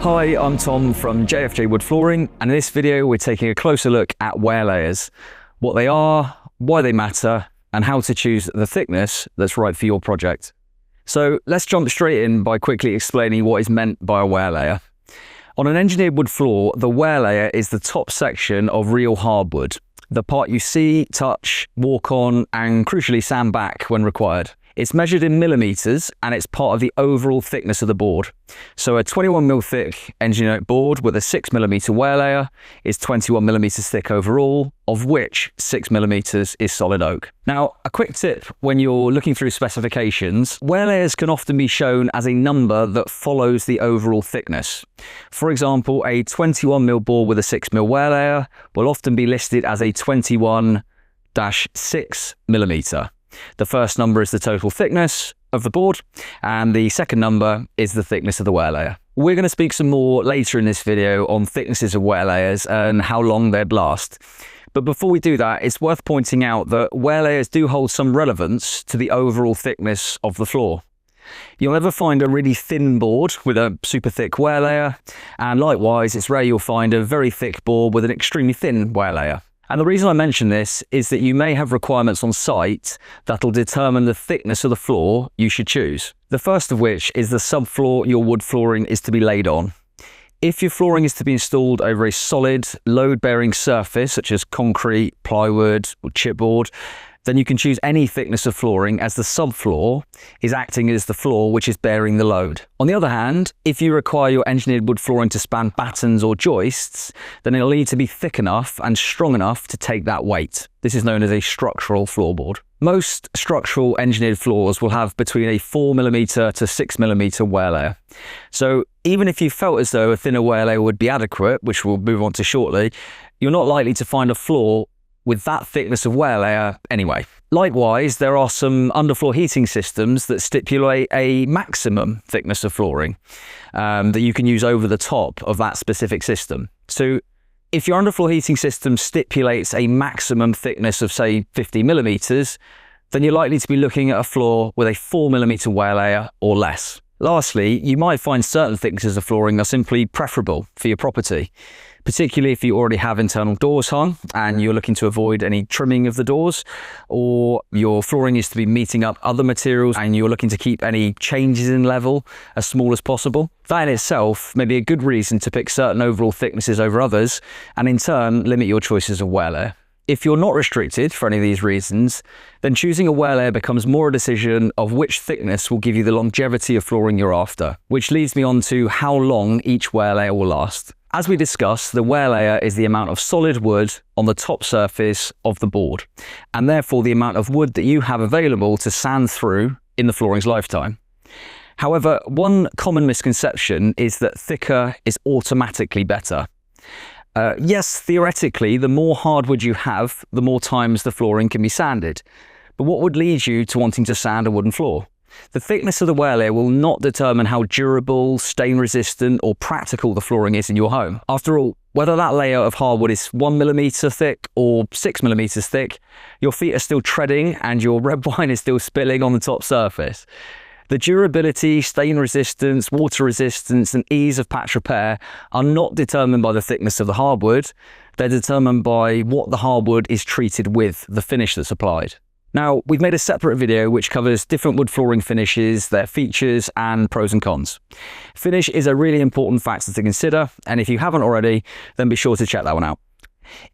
Hi, I'm Tom from JFJ Wood Flooring, and in this video we're taking a closer look at wear layers, what they are, why they matter, and how to choose the thickness that's right for your project. So let's jump straight in by quickly explaining what is meant by a wear layer. On an engineered wood floor, the wear layer is the top section of real hardwood, the part you see, touch, walk on, and crucially sand back when required. It's measured in millimeters and it's part of the overall thickness of the board. So a 21mm thick engineered oak board with a 6mm wear layer is 21mm thick overall, of which 6mm is solid oak. Now, a quick tip when you're looking through specifications, wear layers can often be shown as a number that follows the overall thickness. For example, a 21mm board with a 6mm wear layer will often be listed as a 21-6mm. The first number is the total thickness of the board, and the second number is the thickness of the wear layer. We're going to speak some more later in this video on thicknesses of wear layers and how long they'd last. But before we do that, it's worth pointing out that wear layers do hold some relevance to the overall thickness of the floor. You'll never find a really thin board with a super thick wear layer, and likewise, it's rare you'll find a very thick board with an extremely thin wear layer. And the reason I mention this is that you may have requirements on site that'll determine the thickness of the floor you should choose. The first of which is the subfloor your wood flooring is to be laid on. If your flooring is to be installed over a solid, load-bearing surface such as concrete, plywood, or chipboard, then you can choose any thickness of flooring as the subfloor is acting as the floor which is bearing the load. On the other hand, if you require your engineered wood flooring to span battens or joists, then it'll need to be thick enough and strong enough to take that weight. This is known as a structural floorboard. Most structural engineered floors will have between a 4mm to 6mm wear layer. So even if you felt as though a thinner wear layer would be adequate, which we'll move on to shortly, you're not likely to find a floor with that thickness of wear layer anyway. Likewise, there are some underfloor heating systems that stipulate a maximum thickness of flooring that you can use over the top of that specific system. So if your underfloor heating system stipulates a maximum thickness of say 50mm, then you're likely to be looking at a floor with a 4mm wear layer or less. Lastly, you might find certain thicknesses of flooring are simply preferable for your property, particularly if you already have internal doors hung and you're looking to avoid any trimming of the doors, or your flooring is to be meeting up other materials and you're looking to keep any changes in level as small as possible. That in itself may be a good reason to pick certain overall thicknesses over others and in turn limit your choices of wear layer. If you're not restricted for any of these reasons, then choosing a wear layer becomes more a decision of which thickness will give you the longevity of flooring you're after, which leads me on to how long each wear layer will last. As we discussed, the wear layer is the amount of solid wood on the top surface of the board, and therefore the amount of wood that you have available to sand through in the flooring's lifetime. However, one common misconception is that thicker is automatically better. Yes, theoretically, the more hardwood you have, the more times the flooring can be sanded. But what would lead you to wanting to sand a wooden floor? The thickness of the wear layer will not determine how durable, stain-resistant, or practical the flooring is in your home. After all, whether that layer of hardwood is 1mm thick or 6mm thick, your feet are still treading and your red wine is still spilling on the top surface. The durability, stain resistance, water resistance, and ease of patch repair are not determined by the thickness of the hardwood. They're determined by what the hardwood is treated with, the finish that's applied. Now, we've made a separate video which covers different wood flooring finishes, their features, and pros and cons. Finish is a really important factor to consider, and if you haven't already, then be sure to check that one out.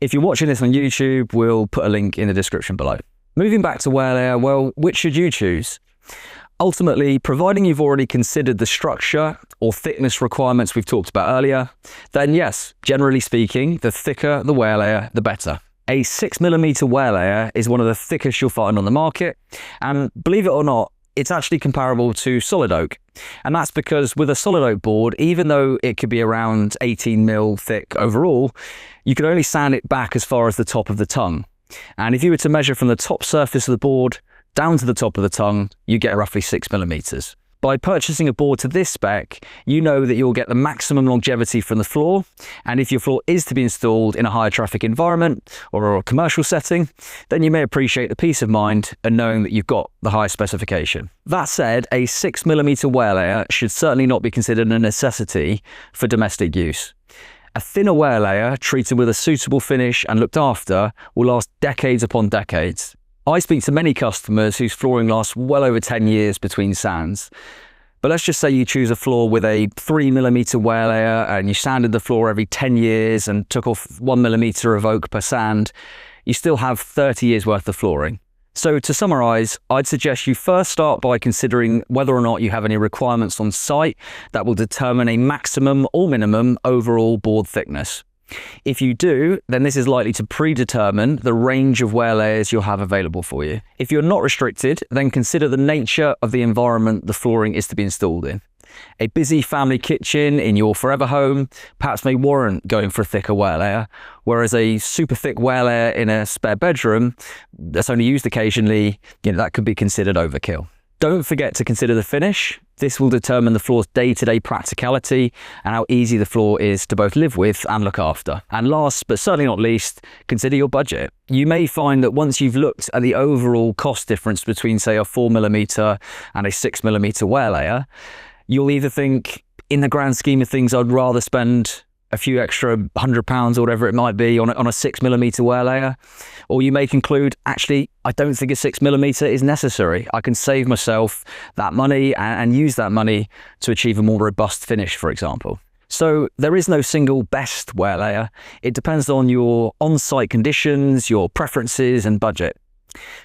If you're watching this on YouTube, we'll put a link in the description below. Moving back to wear layer, well, which should you choose? Ultimately, providing you've already considered the structure or thickness requirements we've talked about earlier, then yes, generally speaking, the thicker the wear layer, the better. A 6mm wear layer is one of the thickest you'll find on the market, and believe it or not, it's actually comparable to solid oak. And that's because with a solid oak board, even though it could be around 18mm thick overall, you can only sand it back as far as the top of the tongue. And if you were to measure from the top surface of the board down to the top of the tongue, you get roughly 6mm. By purchasing a board to this spec, you know that you'll get the maximum longevity from the floor, and if your floor is to be installed in a higher traffic environment or a commercial setting, then you may appreciate the peace of mind and knowing that you've got the highest specification. That said, a 6mm wear layer should certainly not be considered a necessity for domestic use. A thinner wear layer, treated with a suitable finish and looked after, will last decades upon decades. I speak to many customers whose flooring lasts well over 10 years between sands. But let's just say you choose a floor with a 3mm wear layer and you sanded the floor every 10 years and took off 1mm of oak per sand. You still have 30 years worth of flooring. So to summarise, I'd suggest you first start by considering whether or not you have any requirements on site that will determine a maximum or minimum overall board thickness. If you do, then this is likely to predetermine the range of wear layers you'll have available for you. If you're not restricted, then consider the nature of the environment the flooring is to be installed in. A busy family kitchen in your forever home perhaps may warrant going for a thicker wear layer, whereas a super thick wear layer in a spare bedroom that's only used occasionally, that could be considered overkill. Don't forget to consider the finish. This will determine the floor's day-to-day practicality and how easy the floor is to both live with and look after. And last, but certainly not least, consider your budget. You may find that once you've looked at the overall cost difference between, say, a 4mm and a 6mm wear layer, you'll either think, in the grand scheme of things, I'd rather spend a few extra £100 or whatever it might be on a 6mm wear layer, or you may conclude, actually, I don't think a 6mm is necessary. I can save myself that money and use that money to achieve a more robust finish, for example. So there is no single best wear layer. It depends on your on-site conditions, your preferences and budget.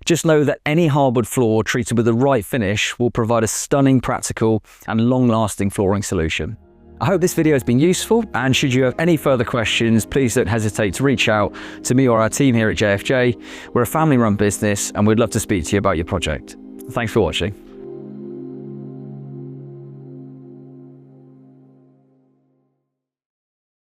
Just know that any hardwood floor treated with the right finish will provide a stunning, practical and long-lasting flooring solution. I hope this video has been useful, and should you have any further questions, please don't hesitate to reach out to me or our team here at JFJ. We're a family-run business and we'd love to speak to you about your project. Thanks for watching.